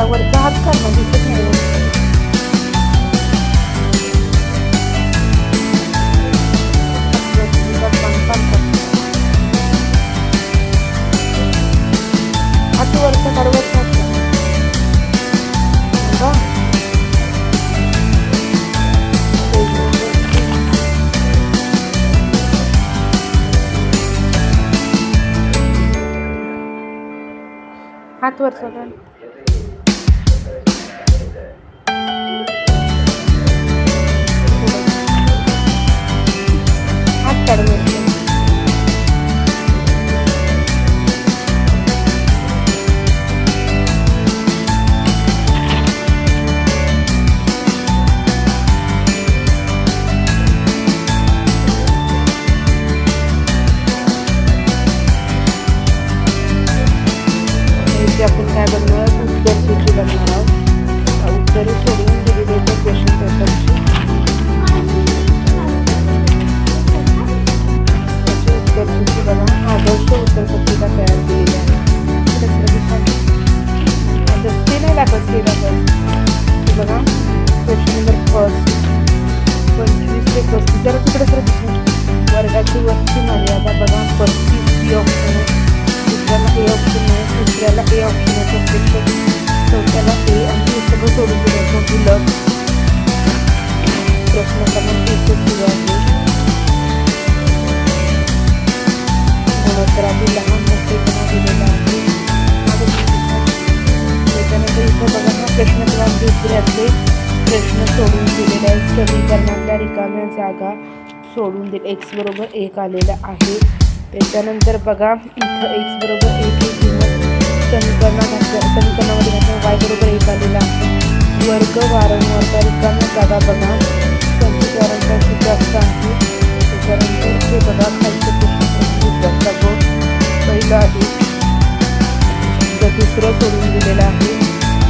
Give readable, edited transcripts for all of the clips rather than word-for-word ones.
वरचा हात काढणं दिसत नाही. हात वरचा काढवरचा हात वरचा काढ. हात काढ वरचा. आपण काय बघणार आहोत, उत्तर सूची बघणार आहोत. उत्तरे सोडवून दिलेली क्वेश्चन पेपरची उत्तर सूची बघा. आदर्श उत्तर पत्रिका तयार केलेली आहे. ते नाही दाखवत बघा. क्वेश्चन नंबर फर्स्ट 25 ते 35 जरा तिकडे सर वर्गाची वरची मर्यादा बघा. 35 सी ऑप्शन आहे, दुसऱ्याला ए ऑप्शन आहे, तिसऱ्याला ए ऑप्शन आहे, प्रत्यक्ष चौथ्याला ए आणि हे सगळं सोडून दिलं. विलग प्रश्न क्रमांक 1 आहे. गुणोत्तरातील लहान मोठेपणा दिलेला आहे. त्याच्यानंतर इथं बघा हा प्रश्न क्रमांक 2 प्रश्न सोडून दिलेला आहे. समीकरणातल्या रिकाम्या जागा सोडून दिले. x बरोबर 1 आलेला आहे. त्याच्यानंतर बघा इथं x बरोबर 1 ही किंमत समीकरणामध्ये घातल्या. y बरोबर 1 आलेला आहे. वर्ग वारंवारता रिकाम्या जागा बघा. समीकरणाचा सूत्रांक आहे. त्याच्यानंतर हे बघा खालचे प्रश्न पहिलं आहे. दुसरं सोडून दिलेलं आहे.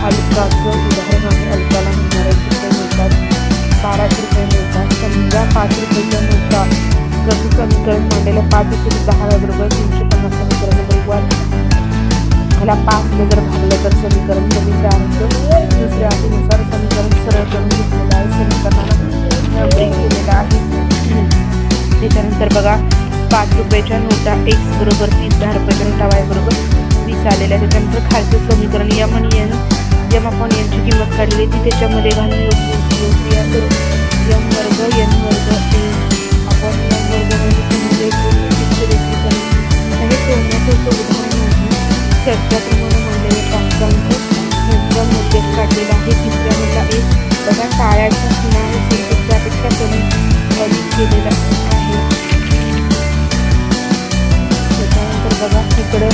अल्काचं उदाहरण आहे. अल्काला मिळणारे रुपये मिळतात, 1200 रुपये मिळतात. समजा 5 रुपयाच्या नोटा जसं समीकरण मांडलेलं 5 असेल 10 बरोबर 350 समीकरण नंबर 1 ह्याला 5 ने जर भागलं तर समीकरण कमी तयार होतं. दुसऱ्या अटीनुसार समीकरण सरळ करून घेतलेलं आहे. समीकरणाला नंबरिंग केलेलं आहे. त्याच्यानंतर बघा 5 रुपयाच्या नोटा x बरोबर 30, 10 रुपयाच्या नोटा y बरोबर 20 आलेल्या आहे. त्याच्यानंतर खालचं समीकरण यम आणि एन जेव्हा आपण यांची किंमत काढली ती त्याच्यामध्ये घालून योग्य करून यम वर्ग एन वर्ग ए आपण यम वर्ग म्हणजे हे सोडण्याचं उदाहरण आहे. चर्चाप्रमाणे मांडलेले प्राप्तांक यांचा मुद्दे काढलेला आहे. तिसऱ्यामधला एक बघा टाळ्याच्या खुणा हे त्यापेक्षा कमी अधिक केलेला आहे. त्याच्यानंतर बघा इकडं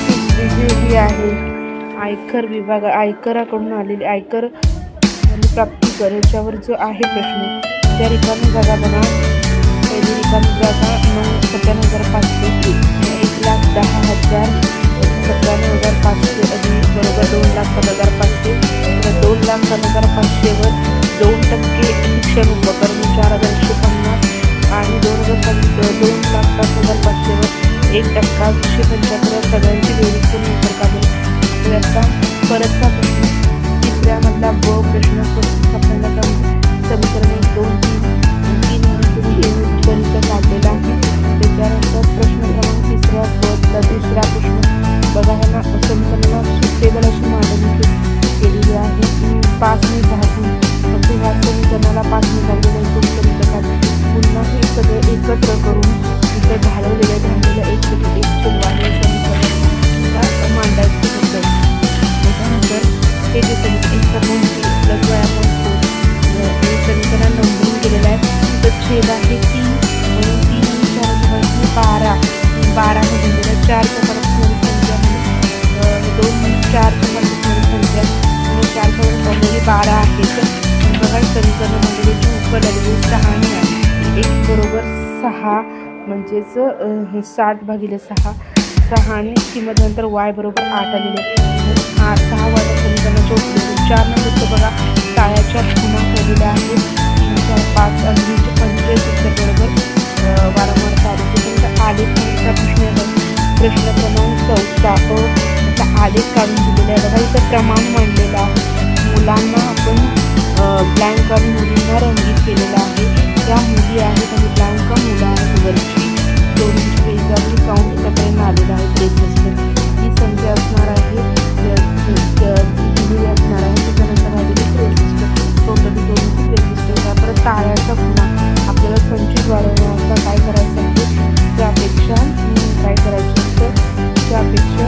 तिसरी जी आहे आयकर विभाग आयकराकडून आलेले आयकर आणि प्राप्ती कर याच्यावर जो आहे प्रश्न त्या रिकामी जागा बघा. पहिली रिकामी जागा 97,500 1,10,000 97,500 अधिक बरोबर 2,07,500 2,07,500 वर 2% शिक्षण उपकरण 4,150 आणि 2,07,500 वर 1% 275 सगळ्यांची बेरीज करून उत्तर काढले. याचा परतचा प्रश्न तिसऱ्यामधला ब प्रश्न आपल्याला समीकरण 1 2 3 उत्तर काढलेला आहे. त्याच्यानंतर प्रश्न क्रमांक तिसरा ब दुसरा प्रश्न बघा ह्यांना समीकरणाला सुटेबल अशी मांडणी केलेली आहे. 5 ने 10 ह्या समीकरणाला 5 ने लागलेलं उत्तर पुन्हा हे सगळं एकत्र करून इथं घालवलेल्या एक चलवाने समीकरण मांडायचं होतं. त्याच्यानंतर हे जे समीकरण प्लस y आपण हे समीकरण नंबरिंग केलेलं आहे. तिथं छेद आहे 3 म्हणून 3 आणि 4 12 ने दिलेल्या 4च्या परस्पर संख्या म्हणून 2 4च्या परस्पर संख्या आणि 4च्या ऑलरेडी 12 आहेत. बघा समीकरणामध्ये उपलब्ध 6 आणि x बरोबर 6 म्हणजेच 60/6 6 आणि किंमत नंतर y बरोबर 8 आलेले 6 वाल्या समीकरणाच्या उपयोग 4 नंबरचं बघा टाळ्याच्या खुणा केलेल्या आहेत. 3 4 5 आणि 45 उत्तर बरोबर वारंवार त्यानंतर आलेखांचा प्रश्न क्रमांक 14 आलेख काढून दिलेला आहे. बघा इथं क्रमांक मांडलेला आहे. मुलांना आपण ब्लँक आणि मुलींना रंगीत केलेलं आहे. त्या मुली आहेत आणि ब्लँक मुलं आहेत. वरची 2 इंच पेजवरती काउंट इथपर्यंत आलेलं आहे. प्लेसेसवर ही संख्या असणार आहे, दिलेली असणार आहे. त्याच्यानंतर आलेली प्लेसेसवर टोटली 2 इंच प्लेसेसवर. त्यापर्यंत टाळ्याचा खुणा आपल्याला संचित वाढवण्याचा काय करायचं आहे, त्यापेक्षा काय करायचं असतं, त्यापेक्षा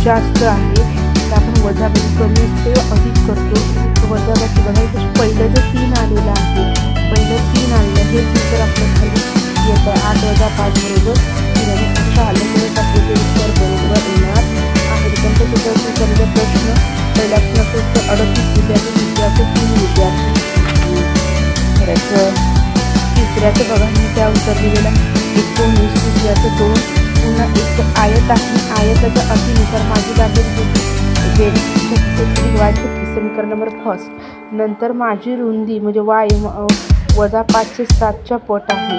जास्त आहे तर आपण वजाबाकी कमी असते अधिक करतो. वजाबाकी बघायचं पहिलं जे 3 आलेलं आहे, पहिलं 3 आलेलं हेच उत्तर आपलं खाली येतं. 8 वजा 5 बरोबर 3 आणि असं आलं तरच आपलं ते उत्तर बरोबर येणार आहे. त्यानंतर त्याच्यावर विचारलेला प्रश्न पहिल्या प्रश्नाचं 38 विद्यार्थी, दुसऱ्याचं 3 विद्यार्थी करायचं. तिसऱ्याचं बघा मी त्या उत्तर दिलेलं 19, तिसऱ्याचं 2, पुन्हा एक आयत आहे. आयताच्या अटीनुसार माझी बांधून समीकरण नंबर फर्स्ट. नंतर माझी रुंदी म्हणजे वाय वजा 5/7च्या पट आहे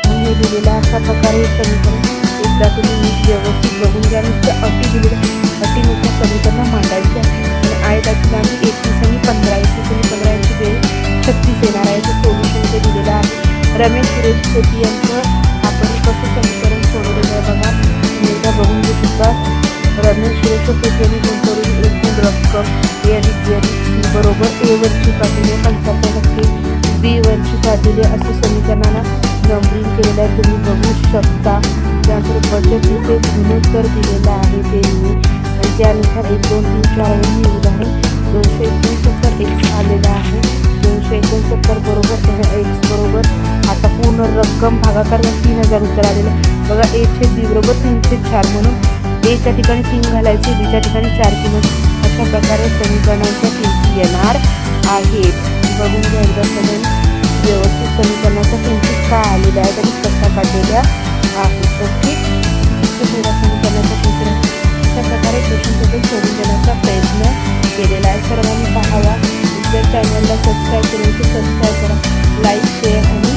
हे दिलेलं आहे. अशा प्रकारे हे समीकरण एकदा तुम्ही व्यवस्थित बघून घ्या. नुसत्या अटी दिलेल्या अटीनुसार समीकरण मांडायची आहे. आणि आयताची लांबी 21 आणि 15, 21 आणि 15 यांची बेरीज 36 येणार आहे. ते सोल्युशन ते दिलेलं आहे. रमेश सुरेश शेट्टी यांचं आपण कसं समीकरण सोडवलेलं आहे बघा, तुम्ही एकदा बघून घेऊ शकता. रमेश सुरेश शेट्टी यांनी गुंतवलेली एकूण रक्कम ए अधिक बी अधिक सी बरोबर ए वरची काढलेली 75%, बी वरची काढलेली असं समीकरणाला नंबरिंग केलेलं आहे, तुम्ही बघू शकता. त्यानंतर बचतीचे गुणोत्तर दिलेलं आहे ते मी, आणि त्यानुसार 1 2 3 4 वरून लिहिलं आहे. 269 एक्स आलेला आहे. 269 बरोबर एक्स बरोबर आता पूर्ण रक्कम भागाकार 3000 उत्तर आलेलं आहे बघा. A/B बरोबर 3/4 म्हणून एच्या ठिकाणी 3 घालायचे, बीच्या ठिकाणी 4 किंमत. अशा प्रकारे समीकरणांच्या किमती येणार आहेत. बघून घ्या एकदा सगळे व्यवस्थित समीकरणाच्या किमती काय आलेल्या आहेत आणि कशा काढलेल्या आहेत. ओके, समीकरणाच्या किमती अशा प्रकारे क्वेश्चन सोडून देण्याचा प्रयत्न केलेला आहे. सर्वांनी पाहावा. जर चॅनलला सबस्क्राईब करून सबस्क्राईब करा, लाईक शेअर आणि